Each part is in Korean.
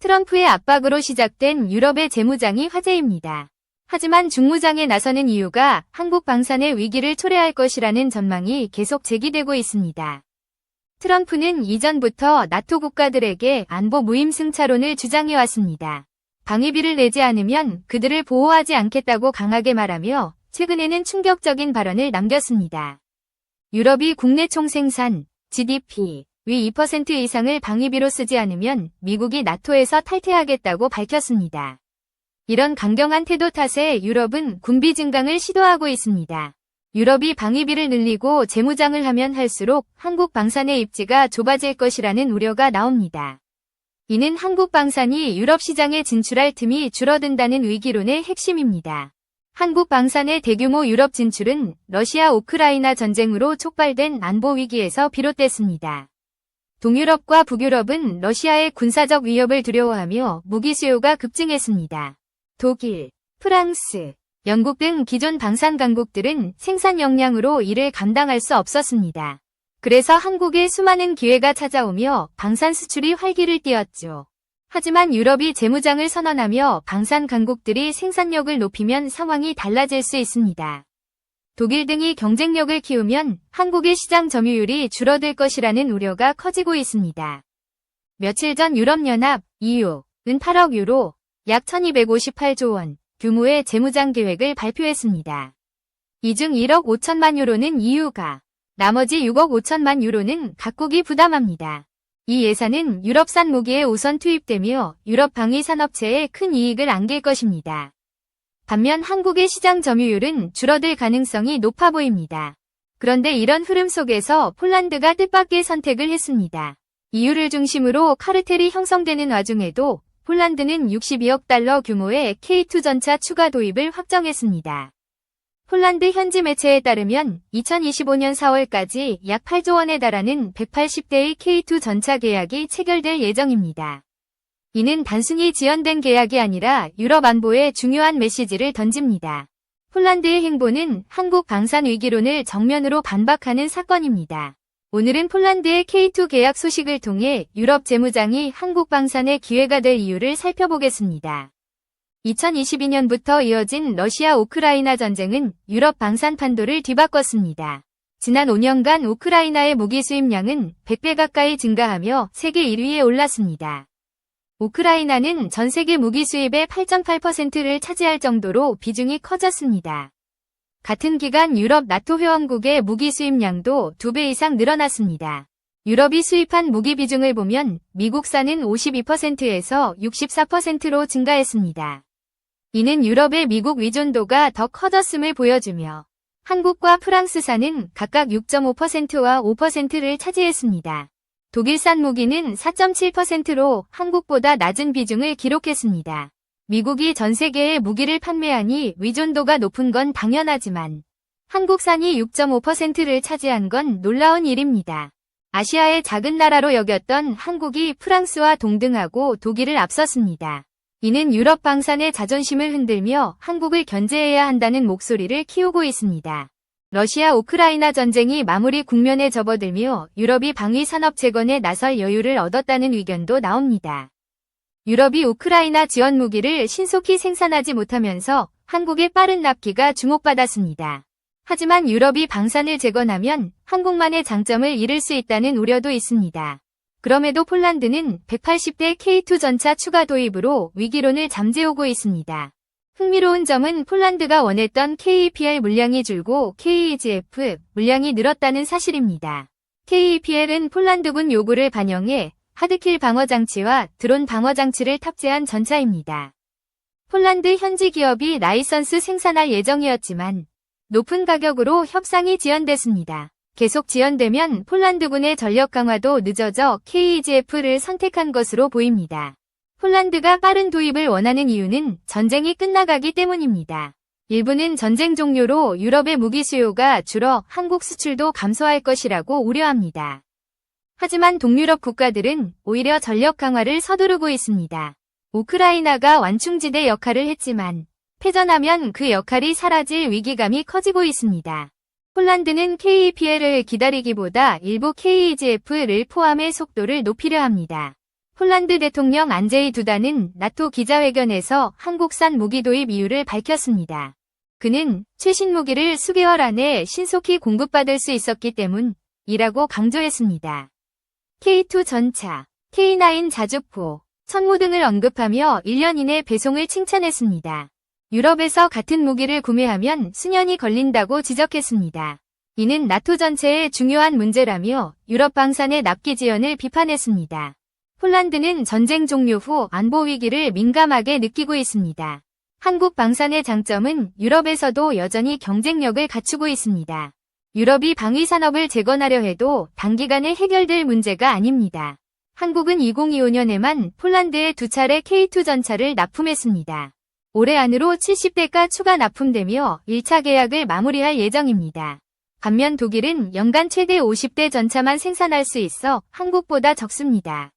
트럼프의 압박으로 시작된 유럽의 재무장이 화제입니다. 하지만 중무장에 나서는 이유가 한국 방산의 위기를 초래할 것이라는 전망이 계속 제기되고 있습니다. 트럼프는 이전부터 나토 국가들에게 안보 무임승차론을 주장해왔습니다. 방위비를 내지 않으면 그들을 보호하지 않겠다고 강하게 말하며 최근에는 충격적인 발언을 남겼습니다. 유럽이 국내 총생산, GDP 위 2% 이상을 방위비로 쓰지 않으면 미국이 나토에서 탈퇴하겠다고 밝혔습니다. 이런 강경한 태도 탓에 유럽은 군비 증강을 시도하고 있습니다. 유럽이 방위비를 늘리고 재무장을 하면 할수록 한국 방산의 입지가 좁아질 것이라는 우려가 나옵니다. 이는 한국 방산이 유럽 시장에 진출할 틈이 줄어든다는 위기론의 핵심입니다. 한국 방산의 대규모 유럽 진출은 러시아 우크라이나 전쟁으로 촉발된 안보 위기에서 비롯됐습니다. 동유럽과 북유럽은 러시아의 군사적 위협을 두려워하며 무기 수요가 급증했습니다. 독일, 프랑스, 영국 등 기존 방산 강국들은 생산 역량으로 이를 감당할 수 없었습니다. 그래서 한국에 수많은 기회가 찾아오며 방산 수출이 활기를 띠었죠. 하지만 유럽이 재무장을 선언하며 방산 강국들이 생산력을 높이면 상황이 달라질 수 있습니다. 독일 등이 경쟁력을 키우면 한국의 시장 점유율이 줄어들 것이라는 우려가 커지고 있습니다. 며칠 전 유럽연합 EU는 8억 유로, 약 1258조 원 규모의 재무장 계획을 발표했습니다. 이 중 1억 5천만 유로는 EU가, 나머지 6억 5천만 유로는 각국이 부담합니다. 이 예산은 유럽산 무기에 우선 투입되며 유럽 방위 산업체에 큰 이익을 안길 것입니다. 반면 한국의 시장 점유율은 줄어들 가능성이 높아 보입니다. 그런데 이런 흐름 속에서 폴란드가 뜻밖의 선택을 했습니다. EU를 중심으로 카르텔이 형성되는 와중에도 폴란드는 62억 달러 규모의 K2 전차 추가 도입을 확정했습니다. 폴란드 현지 매체에 따르면 2025년 4월까지 약 8조 원에 달하는 180대의 K2 전차 계약이 체결될 예정입니다. 이는 단순히 지연된 계약이 아니라 유럽 안보에 중요한 메시지를 던집니다. 폴란드의 행보는 한국 방산 위기론을 정면으로 반박하는 사건입니다. 오늘은 폴란드의 K2 계약 소식을 통해 유럽 재무장이 한국 방산의 기회가 될 이유를 살펴보겠습니다. 2022년부터 이어진 러시아 우크라이나 전쟁은 유럽 방산 판도를 뒤바꿨습니다. 지난 5년간 우크라이나의 무기 수입량은 100배 가까이 증가하며 세계 1위에 올랐습니다. 우크라이나는 전 세계 무기 수입의 8.8%를 차지할 정도로 비중이 커졌습니다. 같은 기간 유럽 나토 회원국의 무기 수입량도 2배 이상 늘어났습니다. 유럽이 수입한 무기 비중을 보면 미국산은 52%에서 64%로 증가했습니다. 이는 유럽의 미국 위존도가 더 커졌음을 보여주며 한국과 프랑스산은 각각 6.5%와 5%를 차지했습니다. 독일산 무기는 4.7%로 한국보다 낮은 비중을 기록했습니다. 미국이 전 세계에 무기를 판매하니 위존도가 높은 건 당연하지만 한국산이 6.5%를 차지한 건 놀라운 일입니다. 아시아의 작은 나라로 여겼던 한국이 프랑스와 동등하고 독일을 앞섰습니다. 이는 유럽 방산의 자존심을 흔들며 한국을 견제해야 한다는 목소리를 키우고 있습니다. 러시아 우크라이나 전쟁이 마무리 국면에 접어들며 유럽이 방위 산업 재건에 나설 여유를 얻었다는 의견도 나옵니다. 유럽이 우크라이나 지원 무기를 신속히 생산하지 못하면서 한국의 빠른 납기가 주목받았습니다. 하지만 유럽이 방산을 재건하면 한국만의 장점을 잃을 수 있다는 우려도 있습니다. 그럼에도 폴란드는 180대 K2 전차 추가 도입으로 위기론을 잠재우고 있습니다. 흥미로운 점은 폴란드가 원했던 KEPR 물량이 줄고 KEGF 물량이 늘었다는 사실입니다. KEPR은 폴란드군 요구를 반영해 하드킬 방어장치와 드론 방어장치를 탑재한 전차입니다. 폴란드 현지 기업이 라이선스 생산할 예정이었지만 높은 가격으로 협상이 지연됐습니다. 계속 지연되면 폴란드군의 전력 강화도 늦어져 KEGF를 선택한 것으로 보입니다. 폴란드가 빠른 도입을 원하는 이유는 전쟁이 끝나가기 때문입니다. 일부는 전쟁 종료로 유럽의 무기 수요가 줄어 한국 수출도 감소할 것이라고 우려합니다. 하지만 동유럽 국가들은 오히려 전력 강화를 서두르고 있습니다. 우크라이나가 완충지대 역할을 했지만 패전하면 그 역할이 사라질 위기감이 커지고 있습니다. 폴란드는 KEPL을 기다리기보다 일부 KEGF를 포함해 속도를 높이려 합니다. 폴란드 대통령 안제이 두다는 나토 기자회견에서 한국산 무기 도입 이유를 밝혔습니다. 그는 최신 무기를 수개월 안에 신속히 공급받을 수 있었기 때문이라고 강조했습니다. K2 전차, K9 자주포, 천무 등을 언급하며 1년 이내 배송을 칭찬했습니다. 유럽에서 같은 무기를 구매하면 수년이 걸린다고 지적했습니다. 이는 나토 전체의 중요한 문제라며 유럽 방산의 납기 지연을 비판했습니다. 폴란드는 전쟁 종료 후 안보 위기를 민감하게 느끼고 있습니다. 한국 방산의 장점은 유럽에서도 여전히 경쟁력을 갖추고 있습니다. 유럽이 방위 산업을 재건하려 해도 단기간에 해결될 문제가 아닙니다. 한국은 2025년에만 폴란드에 2차례 K2 전차를 납품했습니다. 올해 안으로 70대가 추가 납품되며 1차 계약을 마무리할 예정입니다. 반면 독일은 연간 최대 50대 전차만 생산할 수 있어 한국보다 적습니다.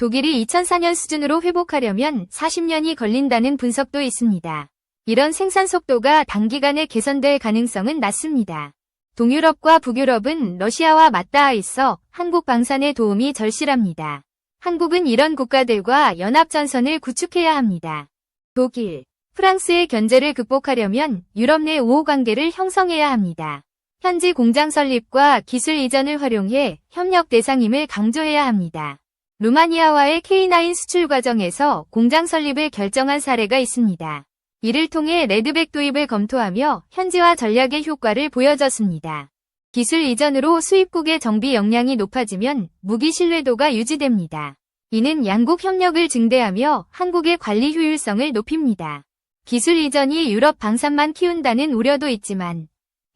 독일이 2004년 수준으로 회복하려면 40년이 걸린다는 분석도 있습니다. 이런 생산 속도가 단기간에 개선될 가능성은 낮습니다. 동유럽과 북유럽은 러시아와 맞닿아 있어 한국 방산에 도움이 절실합니다. 한국은 이런 국가들과 연합전선을 구축해야 합니다. 독일, 프랑스의 견제를 극복하려면 유럽 내 우호관계를 형성해야 합니다. 현지 공장 설립과 기술 이전을 활용해 협력 대상임을 강조해야 합니다. 루마니아와의 K9 수출 과정에서 공장 설립을 결정한 사례가 있습니다. 이를 통해 레드백 도입을 검토하며 현지화 전략의 효과를 보여줬습니다. 기술 이전으로 수입국의 정비 역량이 높아지면 무기 신뢰도가 유지됩니다. 이는 양국 협력을 증대하며 한국의 관리 효율성을 높입니다. 기술 이전이 유럽 방산만 키운다는 우려도 있지만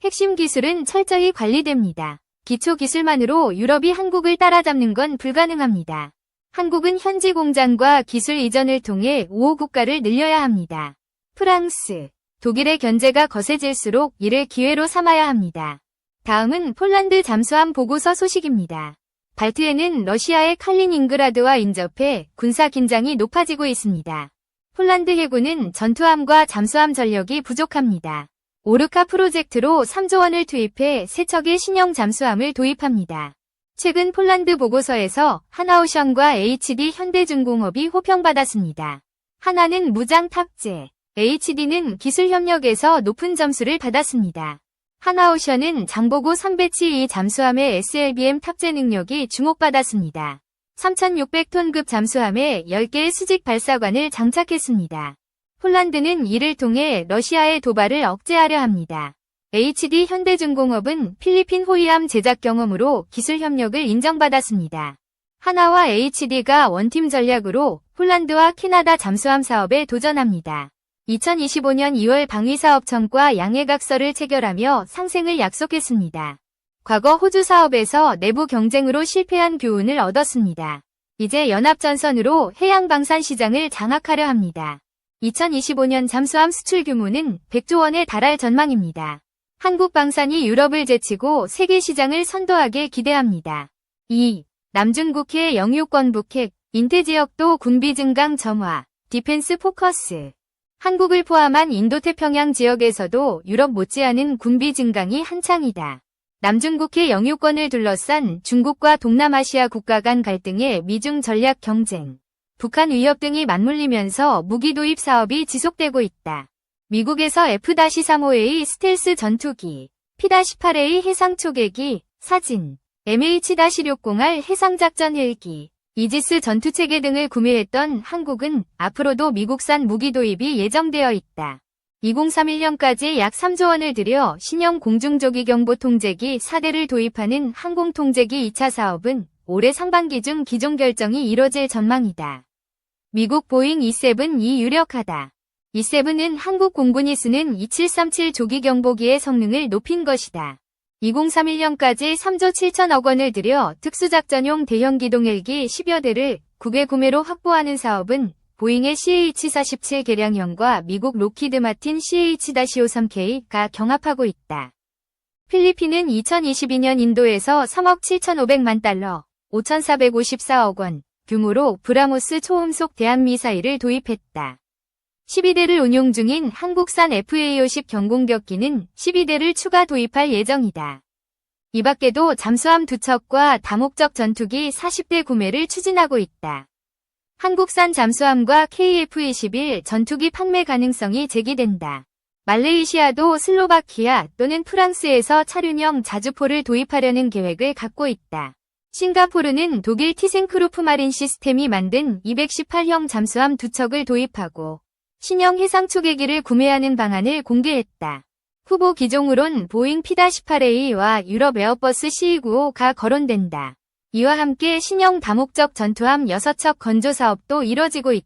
핵심 기술은 철저히 관리됩니다. 기초 기술만으로 유럽이 한국을 따라잡는 건 불가능합니다. 한국은 현지 공장과 기술 이전을 통해 우호 국가를 늘려야 합니다. 프랑스, 독일의 견제가 거세질수록 이를 기회로 삼아야 합니다. 다음은 폴란드 잠수함 보고서 소식입니다. 발트해는 러시아의 칼리닝그라드와 인접해 군사 긴장이 높아지고 있습니다. 폴란드 해군은 전투함과 잠수함 전력이 부족합니다. 오르카 프로젝트로 3조 원을 투입해 세 척의 신형 잠수함을 도입합니다. 최근 폴란드 보고서에서 하나오션과 HD 현대중공업이 호평받았습니다. 하나는 무장 탑재, HD는 기술 협력에서 높은 점수를 받았습니다. 하나오션은 장보고 3배치 2 잠수함의 SLBM 탑재 능력이 주목받았습니다. 3,600톤급 잠수함에 10개의 수직 발사관을 장착했습니다. 폴란드는 이를 통해 러시아의 도발을 억제하려 합니다. HD 현대중공업은 필리핀 호위함 제작 경험으로 기술 협력을 인정받았습니다. 하나와 HD가 원팀 전략으로 폴란드와 캐나다 잠수함 사업에 도전합니다. 2025년 2월 방위사업청과 양해각서를 체결하며 상생을 약속했습니다. 과거 호주 사업에서 내부 경쟁으로 실패한 교훈을 얻었습니다. 이제 연합전선으로 해양방산 시장을 장악하려 합니다. 2025년 잠수함 수출 규모는 100조 원에 달할 전망입니다. 한국 방산이 유럽을 제치고 세계 시장을 선도하게 기대합니다. 2. 남중국해 영유권 북핵, 인태지역도 군비 증강 점화, 디펜스 포커스. 한국을 포함한 인도태평양 지역에서도 유럽 못지않은 군비 증강이 한창이다. 남중국해 영유권을 둘러싼 중국과 동남아시아 국가 간 갈등의 미중 전략 경쟁, 북한 위협 등이 맞물리면서 무기 도입 사업이 지속되고 있다. 미국에서 F-35A 스텔스 전투기, P-8A 해상 초계기, 사진, MH-602R 해상작전 헬기, 이지스 전투체계 등을 구매했던 한국은 앞으로도 미국산 무기 도입이 예정되어 있다. 2031년까지 약 3조 원을 들여 신형 공중조기경보 통제기 4대를 도입하는 항공통제기 2차 사업은 올해 상반기 중 기종 결정이 이뤄질 전망이다. 미국 보잉 E-7이 유력하다. E-7은 한국 공군이 쓰는 2737 조기경보기의 성능을 높인 것이다. 2031년까지 3조 7천억 원을 들여 특수작전용 대형 기동 헬기 10여 대를 국외 구매로 확보하는 사업은 보잉의 CH-47 개량형과 미국 록히드 마틴 CH-53K가 경합하고 있다. 필리핀은 2022년 인도에서 3억 7,500만 달러, 5,454억 원 규모로 브라모스 초음속 대한미사일을 도입했다. 12대를 운용 중인 한국산 FA-50 경공격기는 12대를 추가 도입할 예정이다. 이 밖에도 잠수함 2척과 다목적 전투기 40대 구매를 추진하고 있다. 한국산 잠수함과 KF-21 전투기 판매 가능성이 제기된다. 말레이시아도 슬로바키아 또는 프랑스에서 차륜형 자주포를 도입하려는 계획을 갖고 있다. 싱가포르는 독일 티센크루프 마린 시스템이 만든 218형 잠수함 2척을 도입하고 신형 해상 초계기를 구매하는 방안을 공개했다. 후보 기종으론 보잉 P-18A와 유럽 에어버스 CE95가 거론된다. 이와 함께 신형 다목적 전투함 6척 건조 사업도 이뤄지고 있다.